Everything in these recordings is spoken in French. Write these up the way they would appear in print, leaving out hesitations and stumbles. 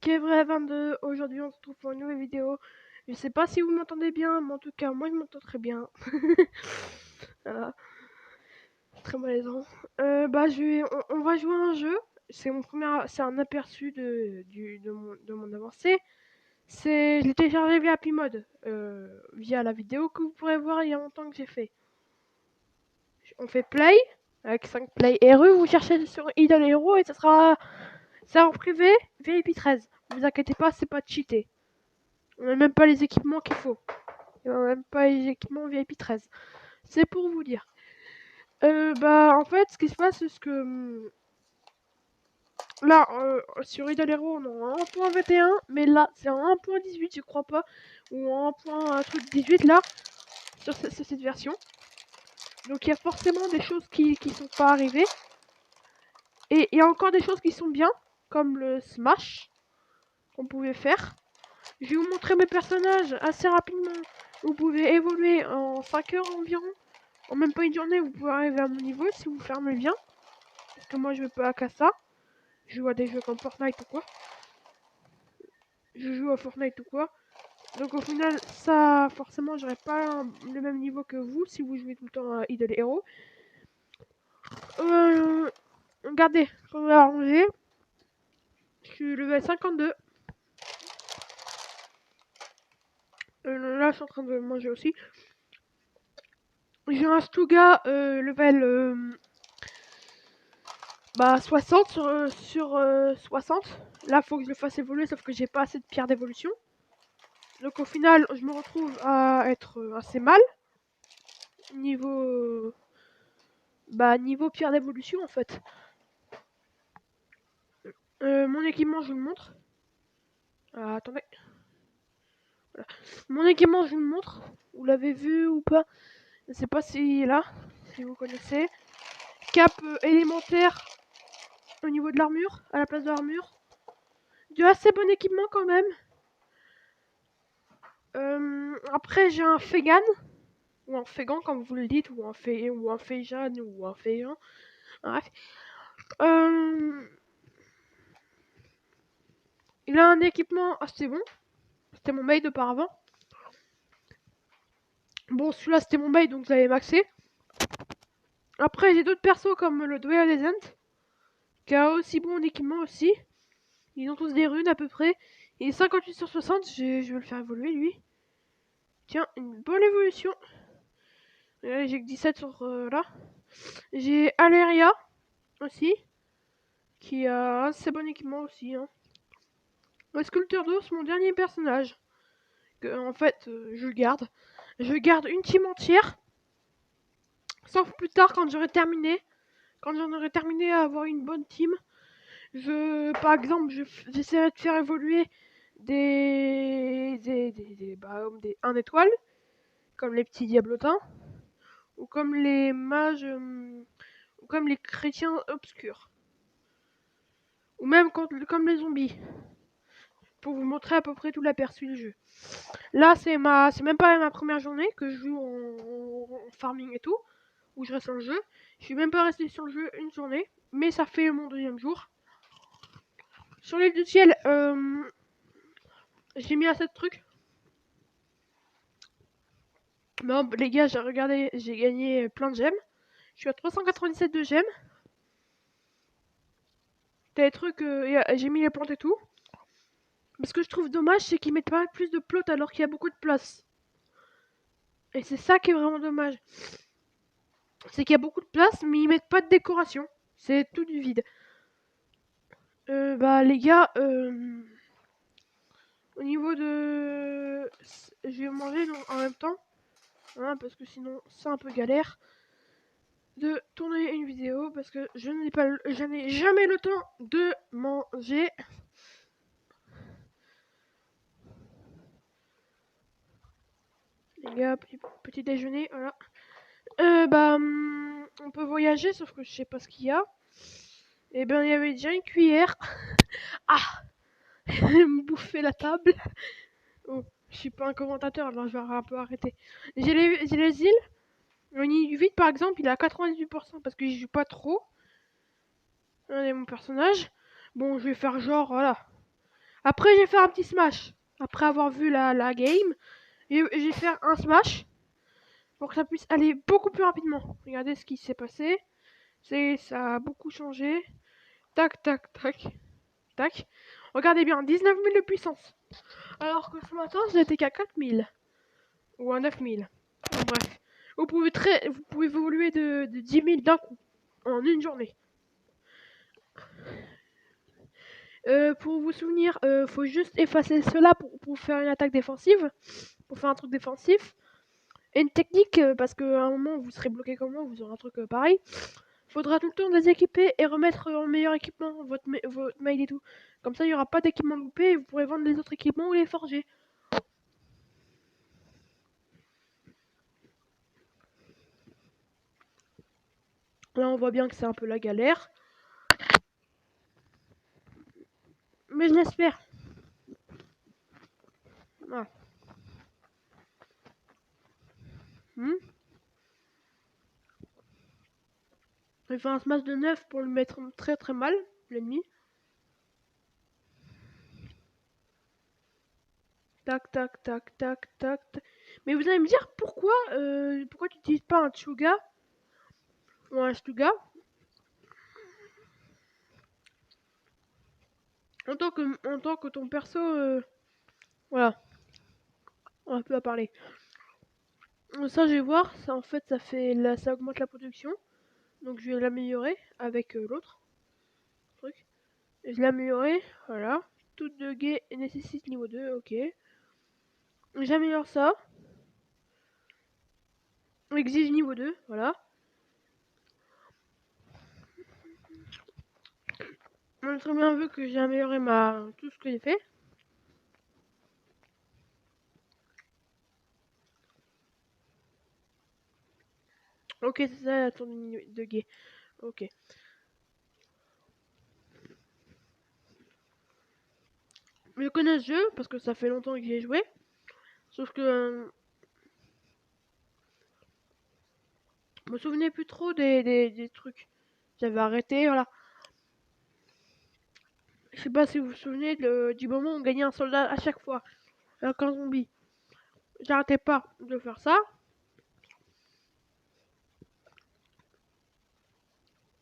Ok, vrai 22, aujourd'hui on se retrouve pour une nouvelle vidéo. Je sais pas si vous m'entendez bien, mais en tout cas, moi je m'entends très bien. Voilà, très malaisant. On va jouer à un jeu. C'est un aperçu de mon avancée. Je l'ai téléchargé via Pimode, via la vidéo que vous pourrez voir il y a longtemps que j'ai fait. On fait play, avec 5 play RE, vous cherchez sur Idle Hero et ça sera en privé, VIP 13. Ne vous inquiétez pas, c'est pas cheaté. On n'a même pas les équipements qu'il faut. On n'a même pas les équipements VIP 13. C'est pour vous dire. En fait, ce qui se passe, c'est que là, sur Idle Hero, on a 1.21, mais là, c'est en 1.18, je crois pas, ou en 1.18 là, sur cette version. Donc il y a forcément des choses qui sont pas arrivées. Et il y a encore des choses qui sont bien, comme le smash qu'on pouvait faire. Je vais vous montrer mes personnages assez rapidement. Vous pouvez évoluer en 5 heures environ. En même pas une journée, vous pouvez arriver à mon niveau si vous fermez bien. Parce que moi, je veux pas qu'à ça. Je joue à des jeux comme Fortnite ou quoi. Je joue à Fortnite ou quoi. Donc au final, ça, forcément, j'aurais pas le même niveau que vous si vous jouez tout le temps à Idle Hero. Regardez, on va arranger. Je suis level 52. Là, je suis en train de manger aussi. J'ai un Stuga level 60 sur 60. Là, faut que je le fasse évoluer, sauf que j'ai pas assez de pierres d'évolution. Donc au final, je me retrouve à être assez mal. Niveau pierre d'évolution en fait. Mon équipement, je vous le montre. Attendez. Voilà. Mon équipement, je vous le montre. Vous l'avez vu ou pas? Je sais pas si là, si vous connaissez. Cap élémentaire au niveau de l'armure, à la place de l'armure. Du assez bon équipement quand même. Après, j'ai un Fegan. Ou un Fégan, comme vous le dites, ou un Féjan, ou un Féjan. Bref. Il a un équipement assez bon. C'était mon mail auparavant. Bon, celui-là, c'était mon mail, donc j'avais maxé. Après, j'ai d'autres persos comme le Duel Legend, qui a aussi bon équipement aussi. Ils ont tous des runes à peu près. Il est 58 sur 60, je vais le faire évoluer lui. Tiens, une bonne évolution. J'ai que 17 sur là. J'ai Aleria aussi, qui a assez bon équipement aussi. Hein. Le sculpteur d'ours, mon dernier personnage. Que, en fait, je garde. Je garde une team entière. Sauf plus tard quand j'aurai terminé. Quand j'en aurai terminé à avoir une bonne team. Par exemple, j'essaierai de faire évoluer des 1 étoile. Comme les petits diablotins. Ou comme les mages. Ou comme les chrétiens obscurs. Ou même comme les zombies. Pour vous montrer à peu près tout l'aperçu du jeu. Là, c'est même pas ma première journée que je joue en farming et tout, où je reste sur le jeu. Je suis même pas resté sur le jeu une journée, mais ça fait mon deuxième jour. Sur l'île du ciel, j'ai mis à 7 trucs. Non, les gars, j'ai regardé, j'ai gagné plein de gemmes. Je suis à 397 de gemmes. T'as des trucs, j'ai mis les plantes et tout. Mais ce que je trouve dommage, c'est qu'ils mettent pas plus de plots alors qu'il y a beaucoup de place. Et c'est ça qui est vraiment dommage. C'est qu'il y a beaucoup de place, mais ils mettent pas de décoration. C'est tout du vide. Les gars, au niveau de... Je vais manger en même temps. Hein, parce que sinon, c'est un peu galère de tourner une vidéo. Parce que je n'ai jamais le temps de manger. Les gars, petit déjeuner, voilà. On peut voyager, sauf que je sais pas ce qu'il y a. Et ben, il y avait déjà une cuillère. Ah, me bouffer la table. Oh, je suis pas un commentateur, alors je vais un peu arrêter. J'ai les îles. Au nid du vide, par exemple, il est à 98% parce que j'y joue pas trop. Regardez mon personnage. Bon, je vais faire genre, voilà. Après, j'ai fait un petit smash. Après avoir vu la game, j'ai fait un smash pour que ça puisse aller beaucoup plus rapidement. Regardez ce qui s'est passé. Ça a beaucoup changé. Tac, tac, tac, tac. Regardez bien, 19 000 de puissance. Alors que ce matin, je n'étais qu'à 4 000. Ou à 9 000. Bref. Vous pouvez évoluer de 10 000 d'un coup. En une journée. Pour vous souvenir, faut juste effacer cela pour faire une attaque défensive. Pour faire un truc défensif. Et une technique, parce qu'à un moment vous serez bloqué comme moi, vous aurez un truc pareil. Faudra tout le temps déséquiper et remettre en meilleur équipement votre mail et tout. Comme ça, il n'y aura pas d'équipement loupé et vous pourrez vendre les autres équipements ou les forger. Là, on voit bien que c'est un peu la galère. Mais je l'espère. Ah. J'ai fait un smash de 9 pour le mettre très très mal, l'ennemi. Tac, tac, tac, tac, tac, tac. Mais vous allez me dire pourquoi tu n'utilises pas un Tsuga ou un Stuga en tant que ton perso, voilà, on a peu à parler. Ça, je vais voir. Ça, en fait, ça augmente la production. Donc, je vais l'améliorer avec l'autre truc. Et je l'ai amélioré, voilà. Toute de guet nécessite niveau 2, ok. J'améliore ça. Exige niveau 2, voilà. On a très bien vu que j'ai amélioré tout ce que j'ai fait. Ok, c'est ça la tour de guet. Ok. Je connais ce jeu parce que ça fait longtemps que j'y ai joué. Sauf que je me souvenais plus trop des trucs. J'avais arrêté, voilà. Je sais pas si vous vous souvenez du moment où on gagnait un soldat à chaque fois. Avec un zombie. J'arrêtais pas de faire ça.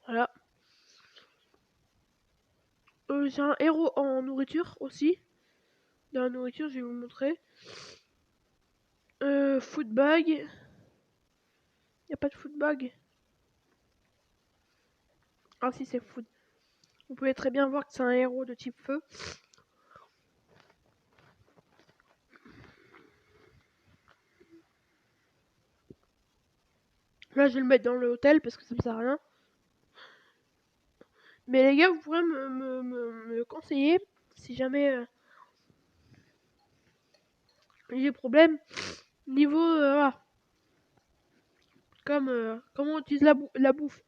Voilà. J'ai un héros en nourriture aussi. Dans la nourriture, je vais vous montrer. Food bag. Y a pas de food bag. Ah si, c'est food. Vous pouvez très bien voir que c'est un héros de type feu. Là, je vais le mettre dans le hôtel parce que ça me sert à rien. Mais les gars, vous pourrez me conseiller si jamais j'ai des problèmes. Niveau, comme comment on utilise la bouffe.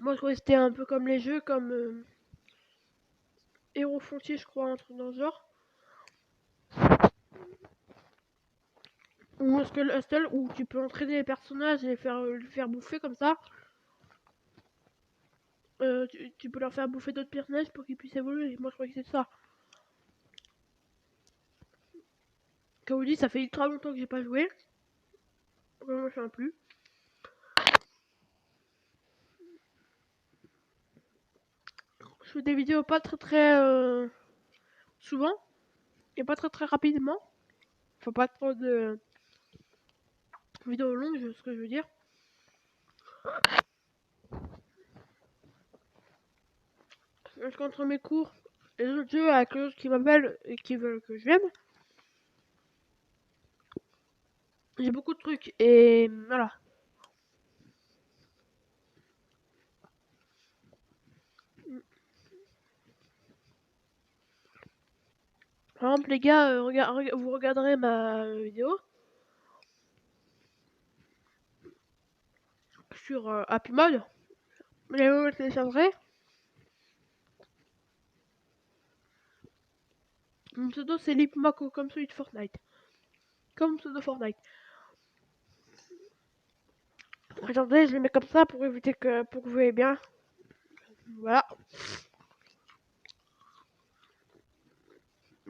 Moi, je crois que c'était un peu comme les jeux, comme Héros Frontier, je crois, un truc dans ce genre. Ou Skull Hustle, où tu peux entraîner les personnages et les faire bouffer comme ça. Tu peux leur faire bouffer d'autres personnages pour qu'ils puissent évoluer. Moi, je crois que c'est ça. Comme vous dit, ça fait ultra longtemps que j'ai pas joué. Je me souviens plus. Je fais des vidéos pas très souvent et pas très rapidement. Faut pas trop de vidéos longues, c'est ce que je veux dire. Parce qu'entre mes cours et les autres jeux avec les autres qui m'appellent et qui veulent que je vienne, j'ai beaucoup de trucs et voilà. Par exemple, les gars, vous regarderez ma vidéo sur Happy Mode. Vous le téléchargerez. Mon pseudo c'est Lipmako, comme celui de Fortnite. Comme pseudo Fortnite. Attendez, je le mets comme ça pour éviter pour que vous voyez bien. Voilà.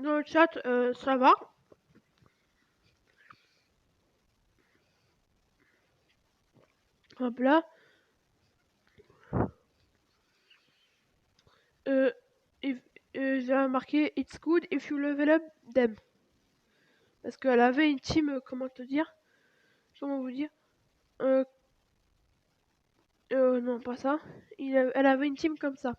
dans le chat, ça va. Hop là. J'ai marqué It's good if you level up them. Parce qu'elle avait une team, comment te dire? Comment vous dire? Non, pas ça. Elle avait une team comme ça.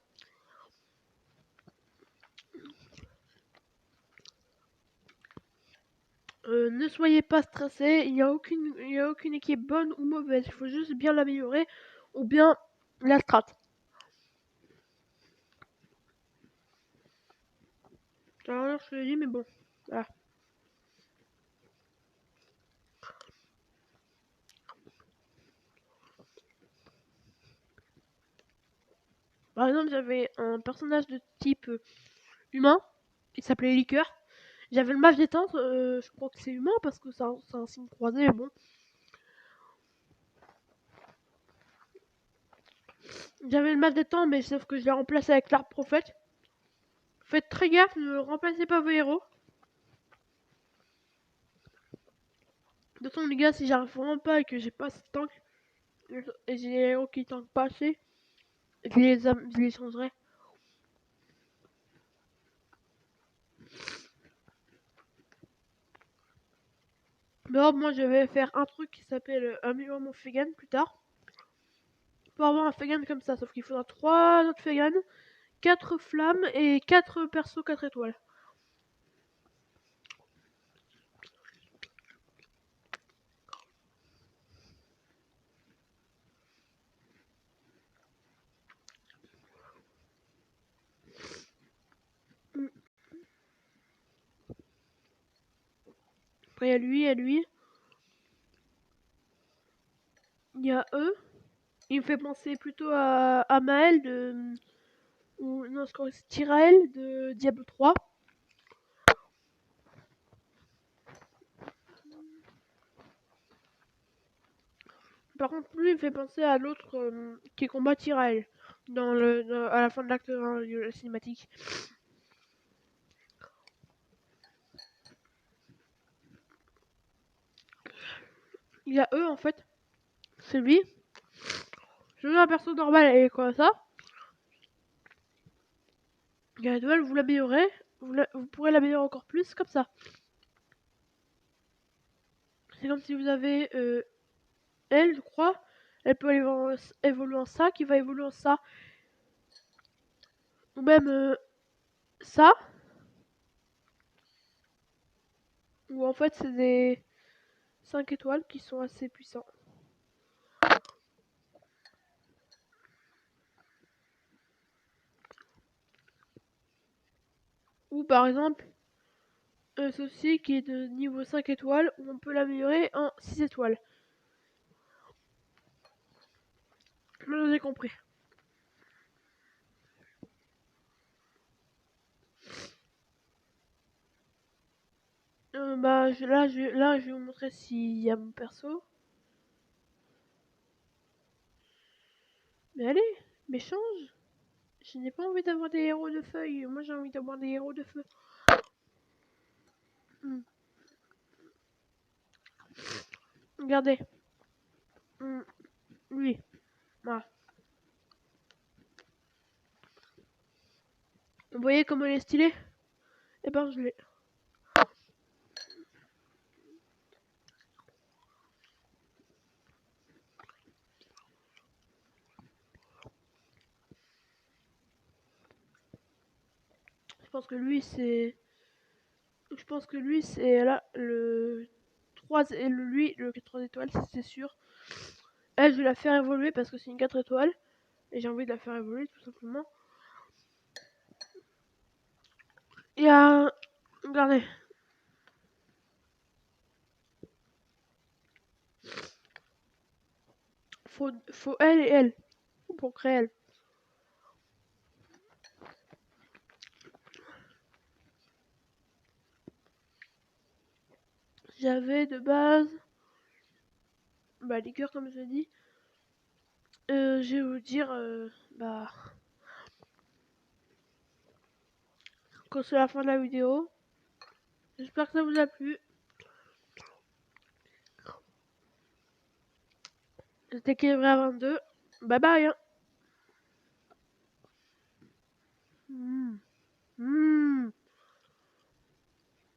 Ne soyez pas stressés, il n'y a aucune équipe bonne ou mauvaise. Il faut juste bien l'améliorer ou bien la strat. Alors, je te l'ai dit, mais bon. Voilà. Par exemple, j'avais un personnage de type humain. Il s'appelait Liqueur. J'avais le match détente. Je crois que c'est humain parce que c'est un signe croisé, mais bon. J'avais le match détente, mais sauf que je l'ai remplacé avec l'arbre prophète. Faites très gaffe, ne remplacez pas vos héros. De toute façon, les gars, si j'arrive vraiment pas et que j'ai pas assez de tank, et j'ai les héros qui tankent pas assez, je les changerai. Mais hop, moi je vais faire un truc qui s'appelle améliorer mon Fegan plus tard. Pour avoir un Fegan comme ça, sauf qu'il faudra 3 autres Fegan, 4 flammes et 4 persos 4 étoiles. Après il y a lui, il y a eux. Il me fait penser plutôt à Maël de... Ou non, je crois que c'est Tyrael de Diablo 3. Par contre, lui, il me fait penser à l'autre qui combat Tyrael à la fin de l'acte 1 de la cinématique. Il y a eux en fait. C'est lui. Je veux un perso normal et comme ça. Gradual, vous l'améliorez. Vous pourrez l'améliorer encore plus comme ça. C'est comme si vous avez elle, je crois. Elle peut évoluer en ça, qui va évoluer en ça. Ou même ça. Ou en fait, c'est des 5 étoiles qui sont assez puissants. Ou par exemple, ceci qui est de niveau 5 étoiles, où on peut l'améliorer en 6 étoiles. Je vous ai compris. Là, je vais vous montrer s'il y a mon perso. Mais allez, mais change. Je n'ai pas envie d'avoir des héros de feuilles. Moi, j'ai envie d'avoir des héros de feu. Regardez. Lui. Voilà. Vous voyez comment il est stylé? Eh ben, je l'ai. Je pense que lui, c'est... Je pense que lui, c'est là, le 3... Et lui, le 3 étoiles, c'est sûr. Elle, je vais la faire évoluer parce que c'est une 4 étoiles. Et j'ai envie de la faire évoluer, tout simplement. Il y a... Regardez. Faut elle et elle. Pour créer elle. J'avais de base... Bah, liqueur, comme je l'ai dit. Je vais vous dire... quand c'est la fin de la vidéo. J'espère que ça vous a plu. C'était Équilibré à 22. Bye bye. Hein.